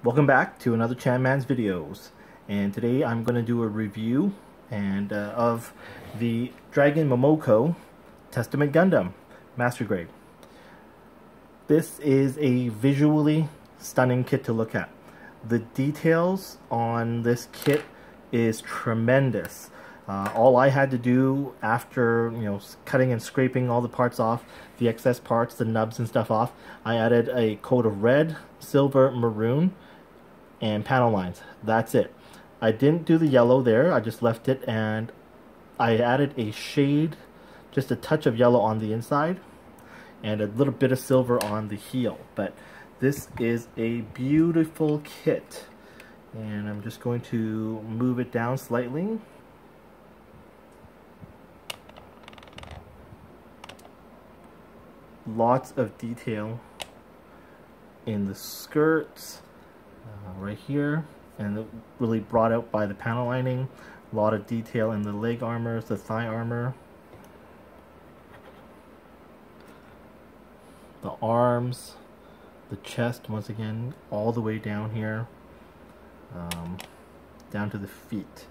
Welcome back to another Chanman's videos, and today I'm going to do a review of the Dragon Momoko Testament Gundam Master Grade. This is a visually stunning kit to look at. The details on this kit is tremendous. All I had to do after cutting and scraping all the parts off, the excess parts, the nubs and stuff off, I added a coat of red, silver, maroon, and panel lines. That's it. I didn't do the yellow there, I just left it, and I added a shade, just a touch of yellow on the inside and a little bit of silver on the heel. But this is a beautiful kit, and I'm just going to move it down slightly. Lots of detail in the skirts right here, and really brought out by the panel lining. A lot of detail in the leg armors, the thigh armor, the arms, the chest, once again all the way down here, down to the feet.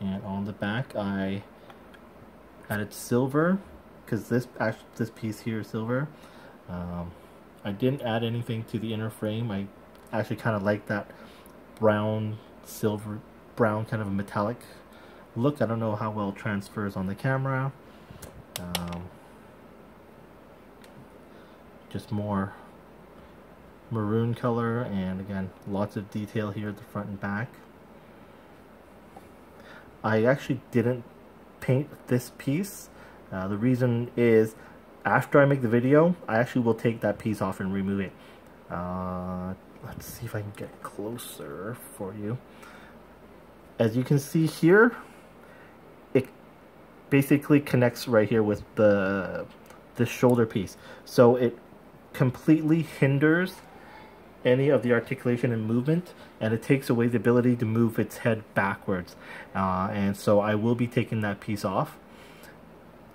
And on the back I added silver, because this piece here is silver. I didn't add anything to the inner frame. I actually kind of like that brown, silver, brown kind of a metallic look. I don't know how well it transfers on the camera. Just more maroon color, and again, lots of detail here at the front and back. I actually didn't paint this piece. The reason is, after I make the video, I actually will take that piece off and remove it. Let's see if I can get closer for you. As you can see here, it basically connects right here with the shoulder piece. So it completely hinders any of the articulation and movement, and it takes away the ability to move its head backwards. And so I will be taking that piece off.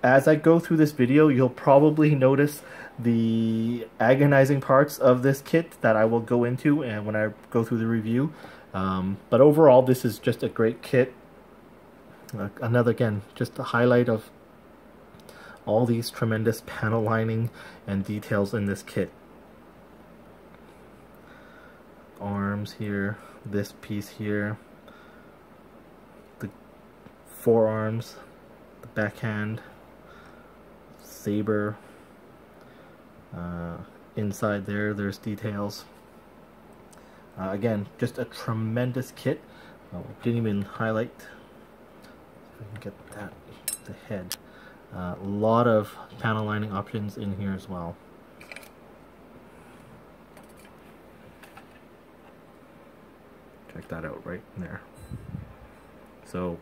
As I go through this video, you'll probably notice the agonizing parts of this kit that I will go into and when I go through the review. But overall, this is just a great kit. Another, again, just a highlight of all these tremendous panel lining and details in this kit. Arms here, this piece here, the forearms, the backhand, saber, inside there's details. Again, just a tremendous kit. Didn't even highlight, if I can get that, the head. A lot of panel lining options in here as well. Check that out right there. So,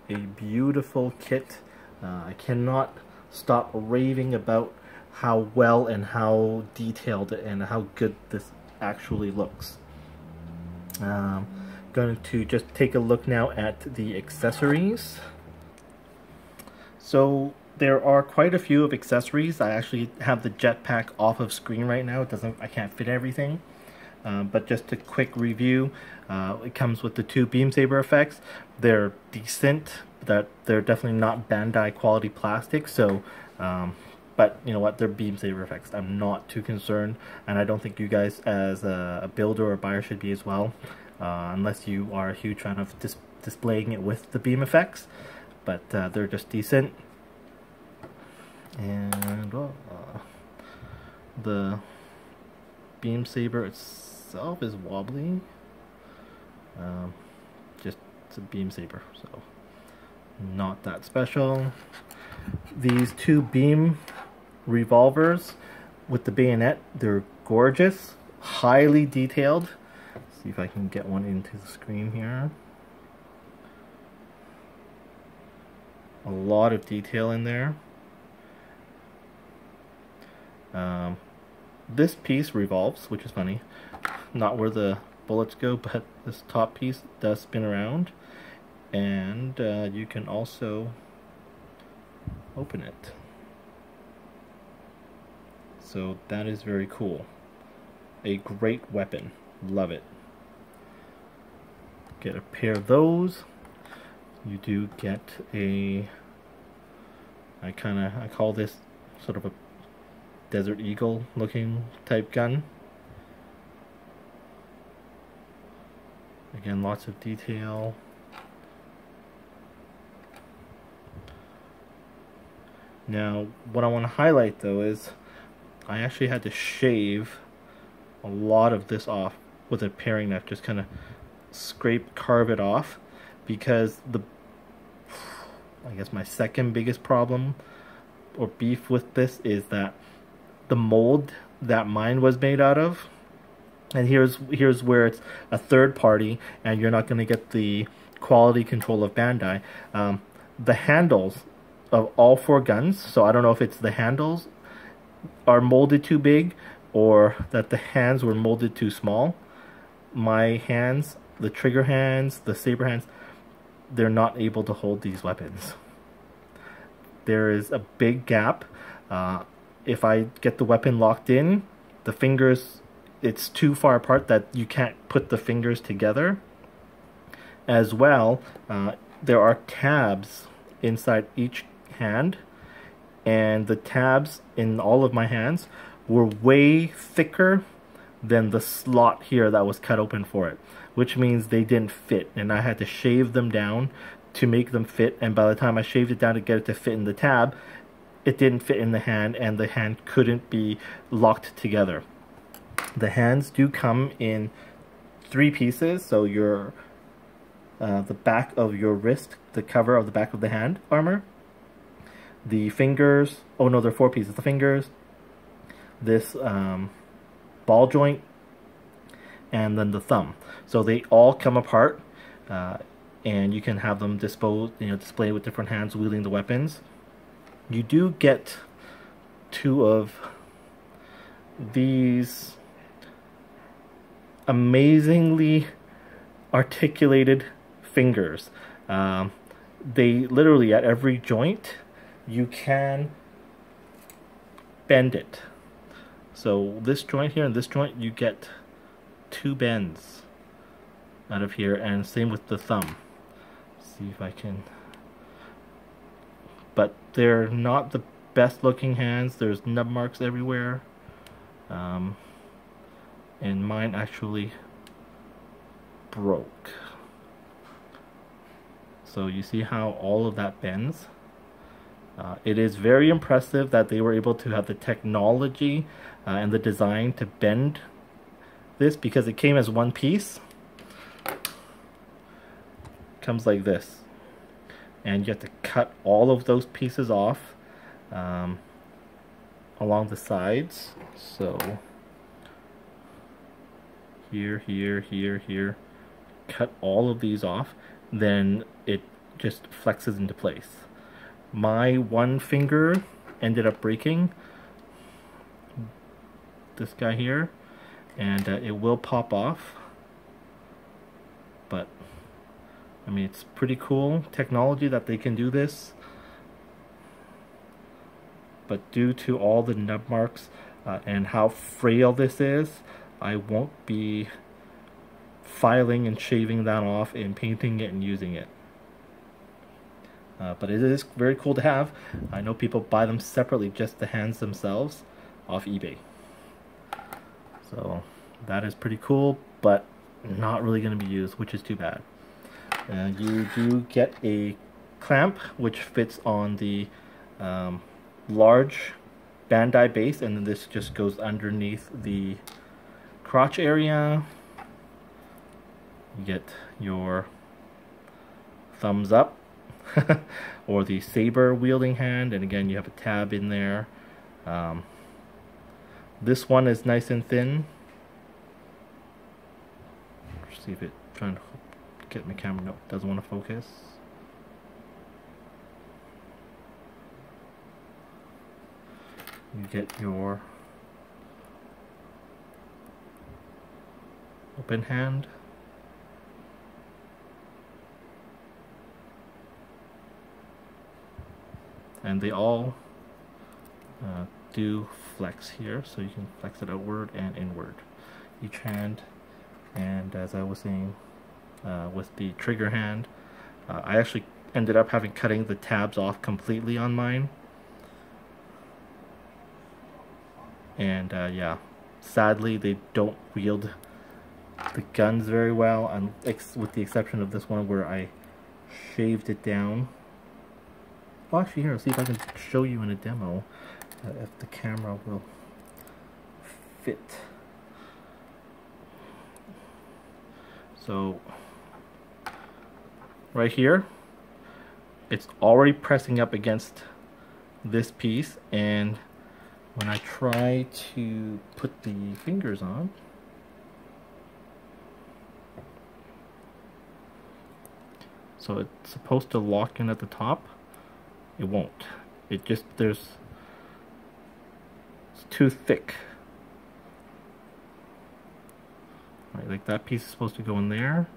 a beautiful kit. I cannot stop raving about how well and how detailed and how good this actually looks. Going to just take a look now at the accessories. So there are quite a few of accessories. I actually have the jetpack off of screen right now. I can't fit everything. But just a quick review. It comes with the two beam saber effects. They're decent. They're definitely not Bandai quality plastic. So, but you know what? They're beam saber effects. I'm not too concerned, and I don't think you guys, as a builder or buyer, should be as well, unless you are a huge fan of displaying it with the beam effects. But they're just decent. And the beam saber itself is wobbly. Just it's a beam saber, so not that special. These two beam revolvers with the bayonet, they're gorgeous, highly detailed. Let's see if I can get one into the screen here. A lot of detail in there. This piece revolves, which is funny. Not where the bullets go, but this top piece does spin around. And you can also open it. So that is very cool. a great weapon. Love it. Get a pair of those. You do get a, I call this sort of a Desert Eagle looking type gun. Again, lots of detail. Now, what I want to highlight though is I actually had to shave a lot of this off with a paring knife, just kind of carve it off, because I guess my second biggest problem or beef with this is that the mold that mine was made out of, and here's where it's a third party and you're not going to get the quality control of Bandai. The handles of all 4 guns, so I don't know if it's the handles are molded too big or that the hands were molded too small. My hands, the trigger hands, the saber hands, they're not able to hold these weapons. There is a big gap. If I get the weapon locked in, the fingers, it's too far apart that you can't put the fingers together. As well, there are tabs inside each hand, and the tabs in all of my hands were way thicker than the slot here that was cut open for it, which means they didn't fit, and I had to shave them down to make them fit, and by the time I shaved it down to get it to fit in the tab, it didn't fit in the hand, and the hand couldn't be locked together. The hands do come in 3 pieces, so your the back of your wrist, the cover of the back of the hand armor, the fingers, oh no, they're 4 pieces, the fingers, this ball joint, and then the thumb. So they all come apart, and you can have them display with different hands wielding the weapons. You do get 2 of these amazingly articulated fingers. They literally, at every joint, you can bend it. So this joint here and this joint, you get 2 bends out of here, and same with the thumb. Let's see if I can, but they're not the best looking hands. There's nub marks everywhere, and mine actually broke. So you see how all of that bends. It is very impressive that they were able to have the technology and the design to bend this, because it came as one piece. Comes like this, and you have to cut all of those pieces off along the sides. So here, cut all of these off, then it just flexes into place. My one finger ended up breaking, this guy here, and it will pop off, but I mean, it's pretty cool technology that they can do this. But due to all the nub marks and how frail this is, I won't be filing and shaving that off and painting it and using it. But it is very cool to have. I know people buy them separately, just the hands themselves, off eBay. So that is pretty cool, but not really going to be used, which is too bad. You do get a clamp which fits on the large Bandai base, and then this just goes underneath the crotch area. You get your thumbs up or the saber wielding hand, and again you have a tab in there. This one is nice and thin. Let's see if it trying to get my camera. No, doesn't want to focus. You get your open hand. And they all do flex here, so you can flex it outward and inward each hand. And as I was saying, with the trigger hand, I actually ended up cutting the tabs off completely on mine. And yeah, sadly they don't wield the guns very well, with the exception of this one where I shaved it down. Well, actually, here, let's see if I can show you in a demo if the camera will fit. So right here, it's already pressing up against this piece, and when I try to put the fingers on, so it's supposed to lock in at the top, it won't. It just, it's too thick. Right, like that piece is supposed to go in there.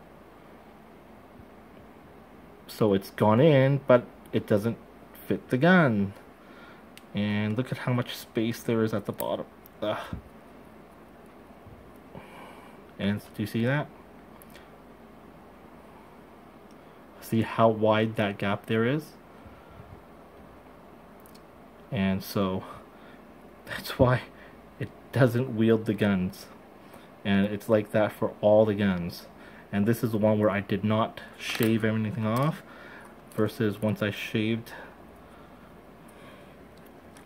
So it's gone in, but it doesn't fit the gun. And look at how much space there is at the bottom. Ugh. And do you see that? See how wide that gap there is? And so that's why it doesn't wield the guns. And it's like that for all the guns. And this is the one where I did not shave anything off, versus once I shaved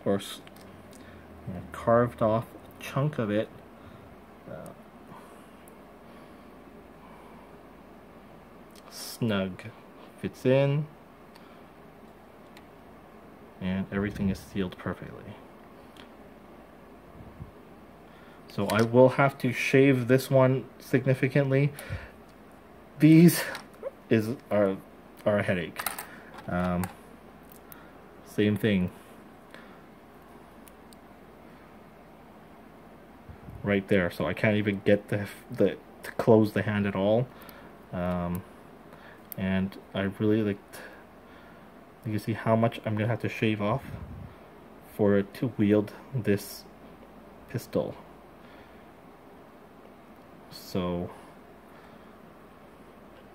or carved off a chunk of it, snug, fits in, and everything is sealed perfectly. So I will have to shave this one significantly. These are a headache. Same thing. Right there, so I can't even get to close the hand at all. And I really you can see how much I'm gonna have to shave off for it to wield this pistol. So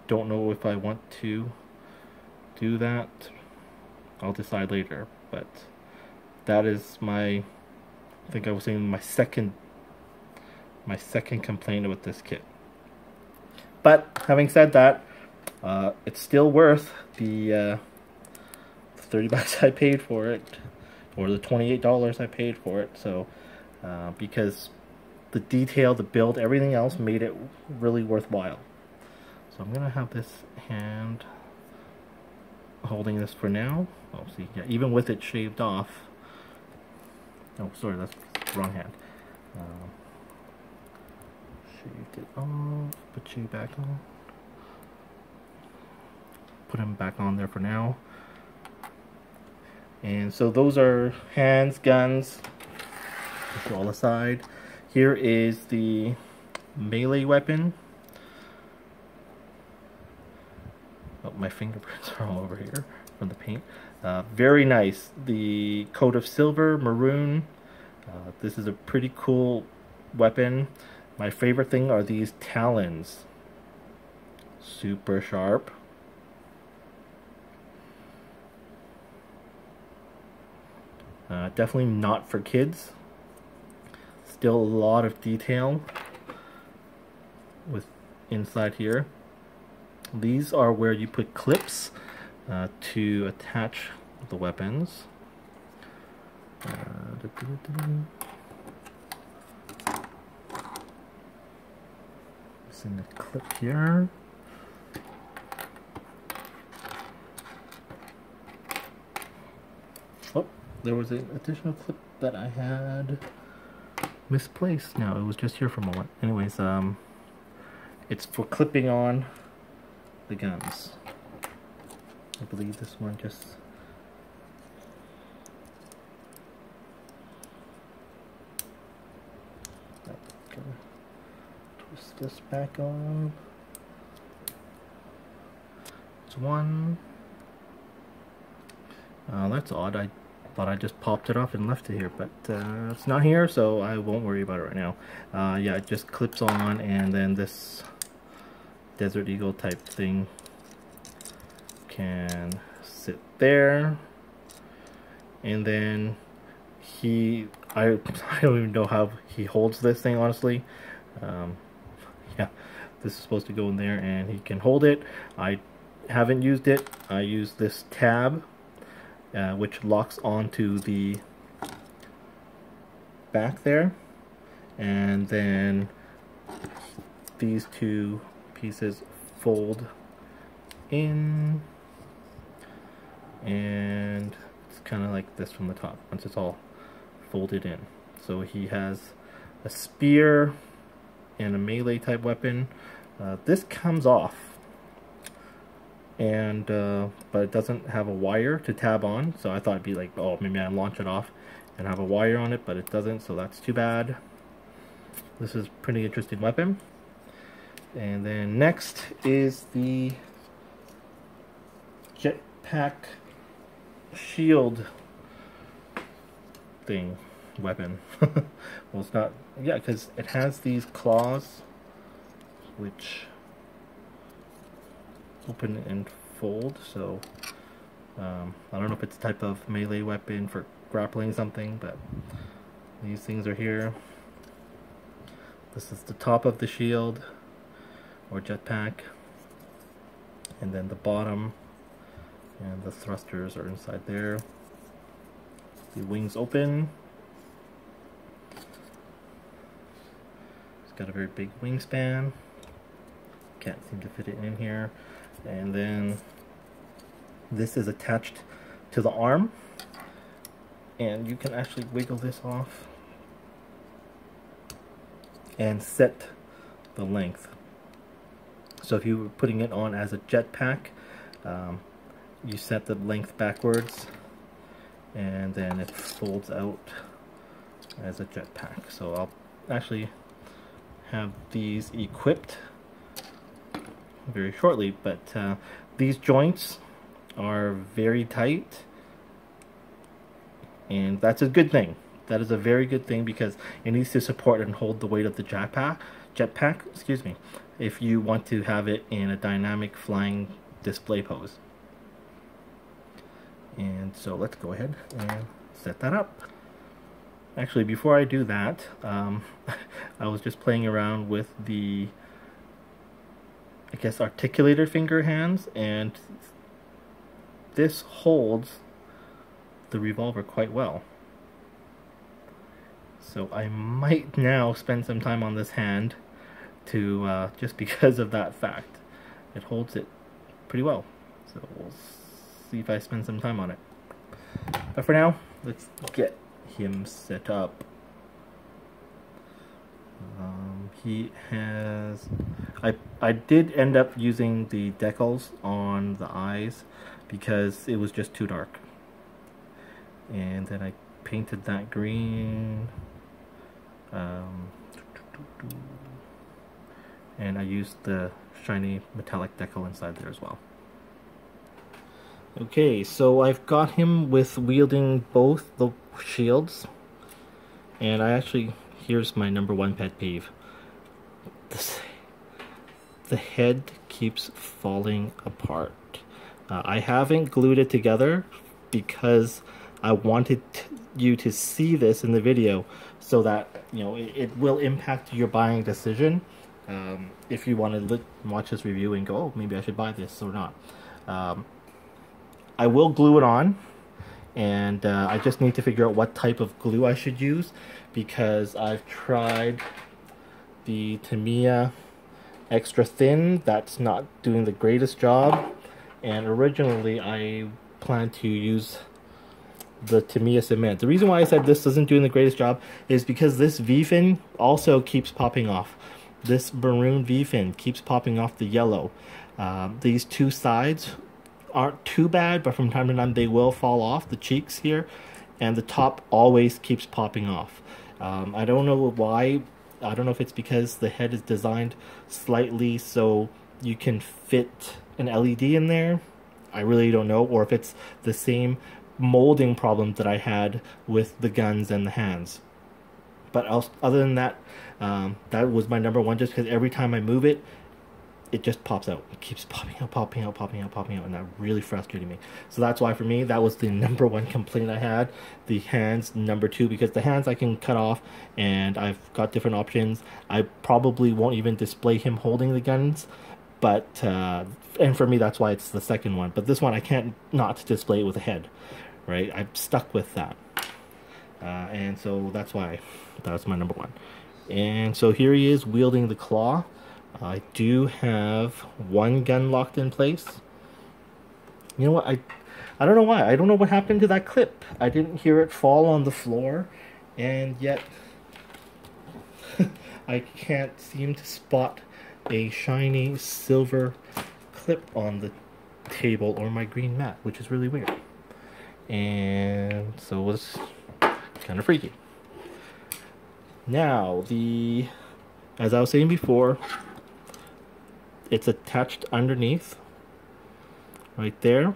don't know if I want to do that. I'll decide later, but that is I think I was saying my second complaint with this kit. But having said that, it's still worth the 30 bucks I paid for it, or the $28 I paid for it. So because the detail, the build, everything else made it really worthwhile. So I'm gonna have this hand holding this for now. Oh, see, yeah, even with it shaved off. Oh, sorry, that's the wrong hand. Shaved it off, put you back on. Put him back on there for now. And so those are hands, guns, all aside. Here is the melee weapon. Oh, my fingerprints are all over here from the paint. Very nice. The coat of silver, maroon. This is a pretty cool weapon. My favorite thing are these talons. Super sharp. Definitely not for kids. Still a lot of detail with inside here. These are where you put clips to attach the weapons. Missing the clip here. Oh, there was an additional clip that I had misplaced. No, it was just here for a moment. Anyways, it's for clipping on the guns. I believe this one just twist this back on. It's one. That's odd. I Thought I just popped it off and left it here, but it's not here, so I won't worry about it right now. Yeah, it just clips on, and then this Desert Eagle type thing can sit there. And then I don't even know how he holds this thing, honestly. Yeah, this is supposed to go in there and he can hold it. I haven't used it. I use this tab, which locks onto the back there, and then these two pieces fold in, and it's kind of like this from the top once it's all folded in. So he has a spear and a melee type weapon. This comes off, and but it doesn't have a wire to tab on, so I thought it'd be like, oh, maybe I launch it off and have a wire on it, but it doesn't, so that's too bad. This is a pretty interesting weapon. And then next is the Jetpack Shield thing, weapon. Well, it's not, yeah, because it has these claws which open and fold, so I don't know if it's a type of melee weapon for grappling something, but these things are here. This is the top of the shield or jetpack, and then the bottom and the thrusters are inside there. The wings open. It's got a very big wingspan. Can't seem to fit it in here. And then this is attached to the arm, and you can actually wiggle this off and set the length. So if you were putting it on as a jetpack, you set the length backwards, and then it folds out as a jetpack. So I'll actually have these equipped very shortly, but these joints are very tight, and that's a good thing. That is a very good thing, because it needs to support and hold the weight of the jetpack, excuse me, if you want to have it in a dynamic flying display pose. And so let's go ahead and set that up. Actually, before I do that, I was just playing around with the, I guess, articulator finger hands, and this holds the revolver quite well. So I might now spend some time on this hand to just because of that fact. It holds it pretty well. So we'll see if I spend some time on it. But for now, let's get him set up. He has... I did end up using the decals on the eyes because it was just too dark. And then I painted that green. And I used the shiny metallic decal inside there as well. Okay, so I've got him with wielding both the shields, and I actually, here's my #1 pet peeve. The head keeps falling apart. I haven't glued it together because I wanted you to see this in the video, so that, you know, it will impact your buying decision. If you want to watch this review and go, oh, maybe I should buy this or not. I will glue it on, and I just need to figure out what type of glue I should use, because I've tried the Tamiya extra thin. That's not doing the greatest job, and originally I planned to use the Tamiya cement. The reason why I said this isn't doing the greatest job is because this V-fin also keeps popping off. This maroon V-fin keeps popping off the yellow. These two sides aren't too bad, but from time to time they will fall off, the cheeks here, and the top always keeps popping off. I don't know why. I don't know if it's because the head is designed slightly so you can fit an LED in there. I really don't know, or if it's the same molding problem that I had with the guns and the hands. But else, other than that, that was my number one, just because every time I move it, it just pops out. It keeps popping out, popping out, popping out, popping out, and that really frustrated me. So that's why for me, that was the number one complaint I had. The hands, number two, because the hands I can cut off, and I've got different options. I probably won't even display him holding the guns, but and for me, that's why it's the second one. But this one, I can't not display it with a head, right? I'm stuck with that. And so that's why that's my number one. And so here he is wielding the claw. I do have one gun locked in place. You know what? I don't know why. I don't know what happened to that clip. I didn't hear it fall on the floor, and yet I can't seem to spot a shiny silver clip on the table or my green mat, which is really weird. And so it was kind of freaky. Now, as I was saying before, it's attached underneath, right there,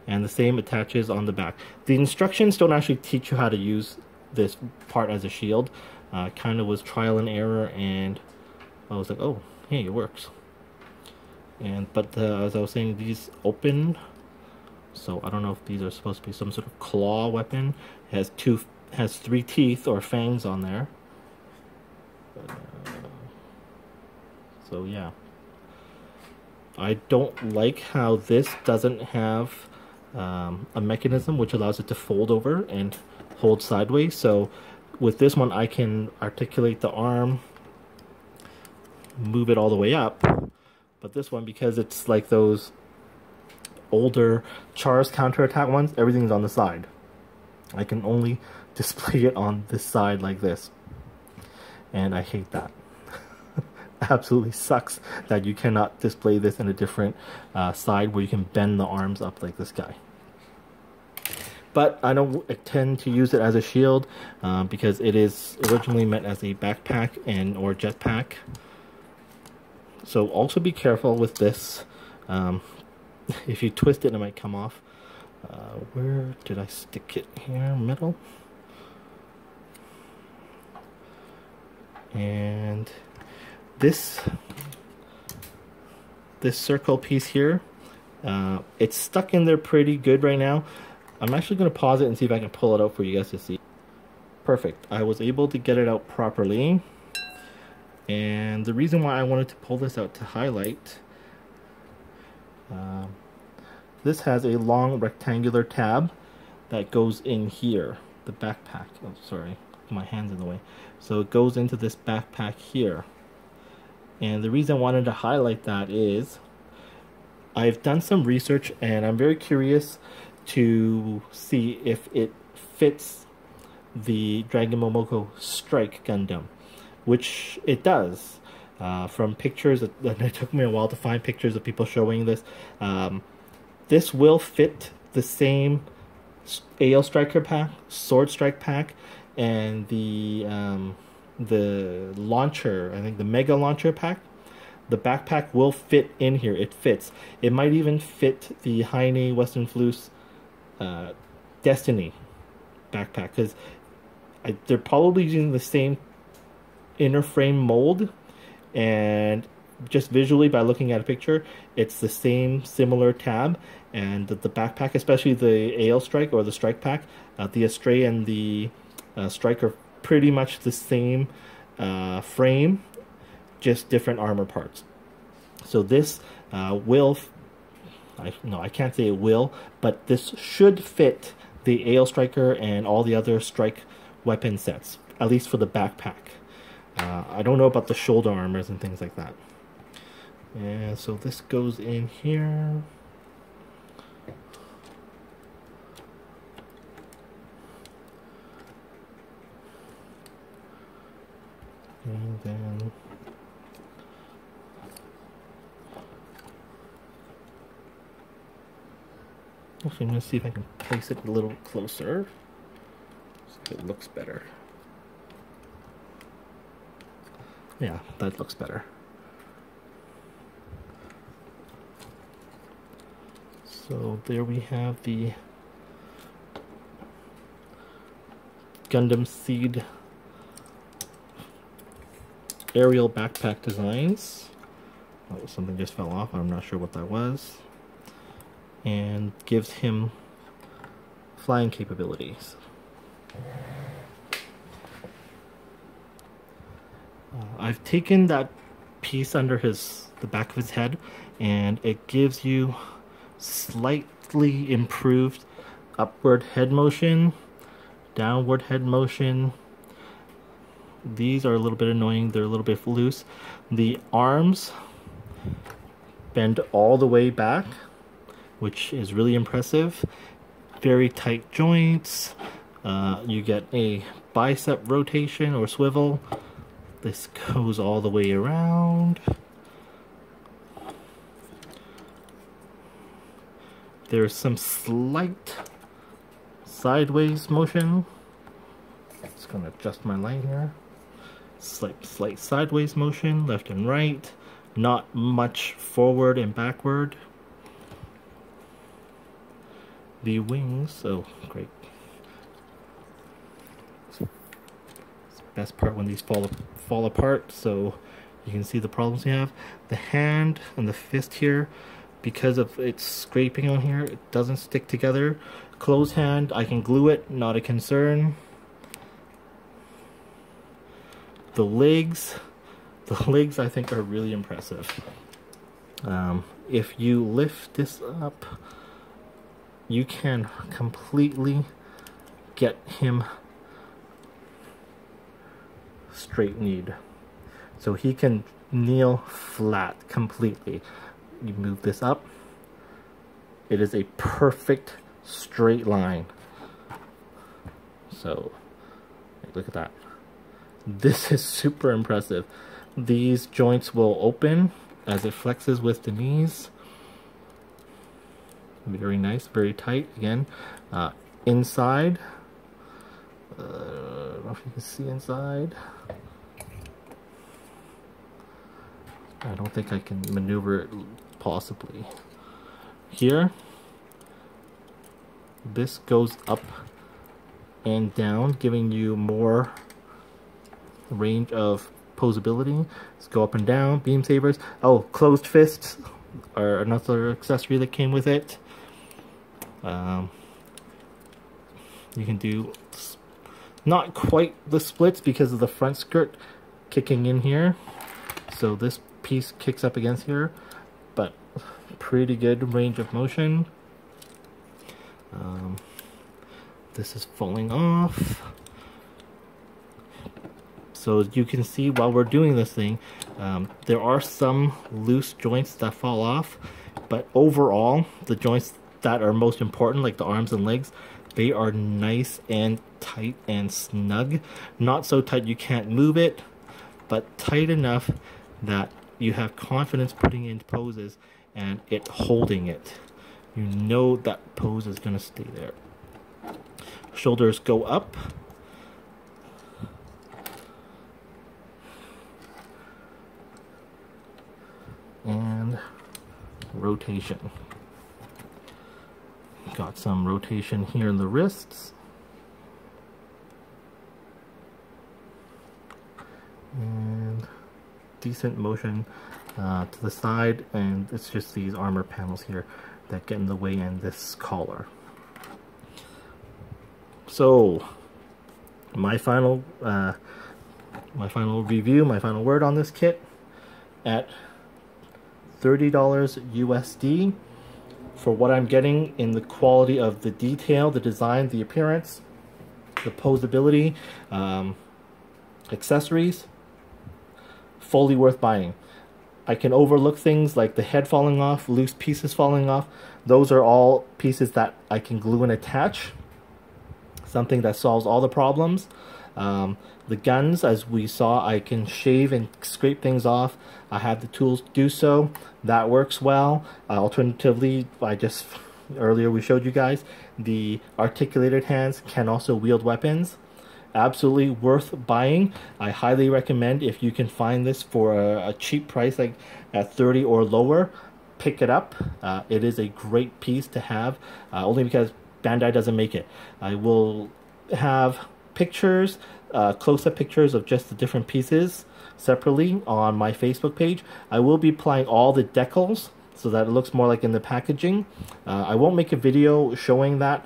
and the same attaches on the back. The instructions don't actually teach you how to use this part as a shield. Kind of was trial and error, and I was like, oh, hey, it works. But as I was saying, these open, so I don't know if these are supposed to be some sort of claw weapon. It has three teeth or fangs on there. So yeah. I don't like how this doesn't have a mechanism which allows it to fold over and hold sideways. So with this one, I can articulate the arm, move it all the way up. But this one, because it's like those older Char's counterattack ones, everything's on the side. I can only display it on this side like this. And I hate that. Absolutely sucks that you cannot display this in a different side where you can bend the arms up like this guy. But I don't tend to use it as a shield because it is originally meant as a backpack or jetpack. So also be careful with this. If you twist it, it might come off. Where did I stick it? Here, middle. And this circle piece here, it's stuck in there pretty good right now. I'm actually going to pause it and see if I can pull it out for you guys to see. Perfect. I was able to get it out properly. And the reason why I wanted to pull this out to highlight, this has a long rectangular tab that goes in here, the backpack. Oh, sorry, my hand's in the way. So it goes into this backpack here. And the reason I wanted to highlight that is I've done some research and I'm very curious to see if it fits the Dragon Momoko Strike Gundam, which it does. From pictures, it took me a while to find pictures of people showing this. This will fit the same AL Striker pack, Sword Strike pack, and the launcher, I think the Mega Launcher pack. The backpack will fit in here. It fits. It might even fit the Heine Western Flus Destiny backpack, because they're probably using the same inner frame mold, and just visually by looking at a picture, it's the same similar tab, and the backpack, especially the AL Strike or the Strike pack, the Astray and the Strike are pretty much the same frame, just different armor parts. So this will, I can't say it will, but this should fit the AL Striker and all the other Strike weapon sets, at least for the backpack. I don't know about the shoulder armors and things like that. And so this goes in here. And then actually, I'm going to see if I can place it a little closer so it looks better. Yeah, that looks better. So there we have the Gundam Seed aerial backpack designs. Oh, something just fell off. I'm not sure what that was. And gives him flying capabilities. I've taken that piece under the back of his head, and it gives you slightly improved upward head motion, downward head motion. These are a little bit annoying. They're a little bit loose. The arms bend all the way back, which is really impressive. Very tight joints. You get a bicep rotation or swivel. This goes all the way around. There's some slight sideways motion. Just gonna adjust my light here. Slight sideways motion, left and right. Not much forward and backward. The wings, oh great. It's the best part when these fall apart, so you can see the problems you have. The hand and the fist here, because of its scraping on here, it doesn't stick together. Closed hand, I can glue it, not a concern. The legs I think are really impressive. If you lift this up, you can completely get him straight kneed. So he can kneel flat completely. You move this up, it is a perfect straight line. So look at that. This is super impressive. These joints will open as it flexes with the knees. Very nice, very tight. Again, inside. I don't know if you can see inside. I don't think I can maneuver it possibly. Here, this goes up and down, giving you more range of posability. Let's go up and down. Beam sabers. Oh, closed fists are another accessory that came with it. You can do not quite the splits because of the front skirt kicking in here. So this piece kicks up against here, but pretty good range of motion. This is falling off. So as you can see, while we're doing this thing, there are some loose joints that fall off, but overall, the joints that are most important, like the arms and legs, they are nice and tight and snug. Not so tight you can't move it, but tight enough that you have confidence putting in poses and it holding it. You know that pose is going to stay there. Shoulders go up. And rotation. Got some rotation here in the wrists. And decent motion to the side, and it's just these armor panels here that get in the way, and this collar. So my final review, my final word on this kit, at $30 USD for what I'm getting in the quality of the detail, the design, the appearance, the posability, accessories, fully worth buying. I can overlook things like the head falling off, loose pieces falling off. Those are all pieces that I can glue and attach. Something that solves all the problems. The guns, as we saw, I can shave and scrape things off. I have the tools to do so. That works well. Alternatively, earlier we showed you guys, the articulated hands can also wield weapons. Absolutely worth buying. I highly recommend, if you can find this for a cheap price, like at 30 or lower, pick it up. It is a great piece to have, only because Bandai doesn't make it. I will have pictures, close-up pictures of just the different pieces separately on my Facebook page. I will be applying all the decals so that it looks more like in the packaging. I won't make a video showing that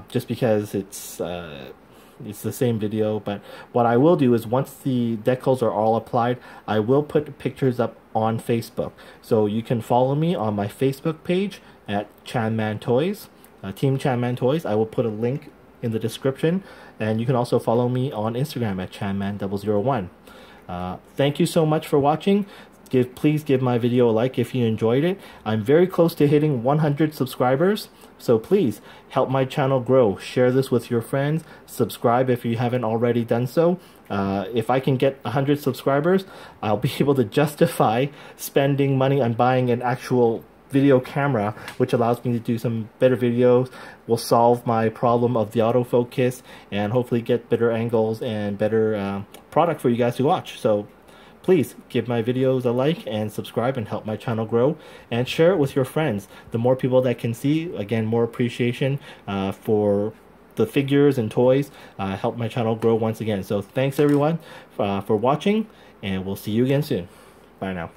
just because it's the same video, but what I will do is once the decals are all applied, I will put pictures up on Facebook. So you can follow me on my Facebook page at Chanman Toys, Team Chanman Toys. I will put a link in the description, and you can also follow me on Instagram at Chanman001. Thank you so much for watching. Please give my video a like if you enjoyed it. I'm very close to hitting 100 subscribers, so please help my channel grow. Share this with your friends. Subscribe if you haven't already done so. If I can get 100 subscribers, I'll be able to justify spending money on buying an actual video camera, which allows me to do some better videos, will solve my problem of the autofocus, and hopefully get better angles and better product for you guys to watch. So please give my videos a like and subscribe and help my channel grow, and share it with your friends. The more people that can see, again, more appreciation for the figures and toys, help my channel grow once again. So thanks everyone for watching, and we'll see you again soon. Bye now.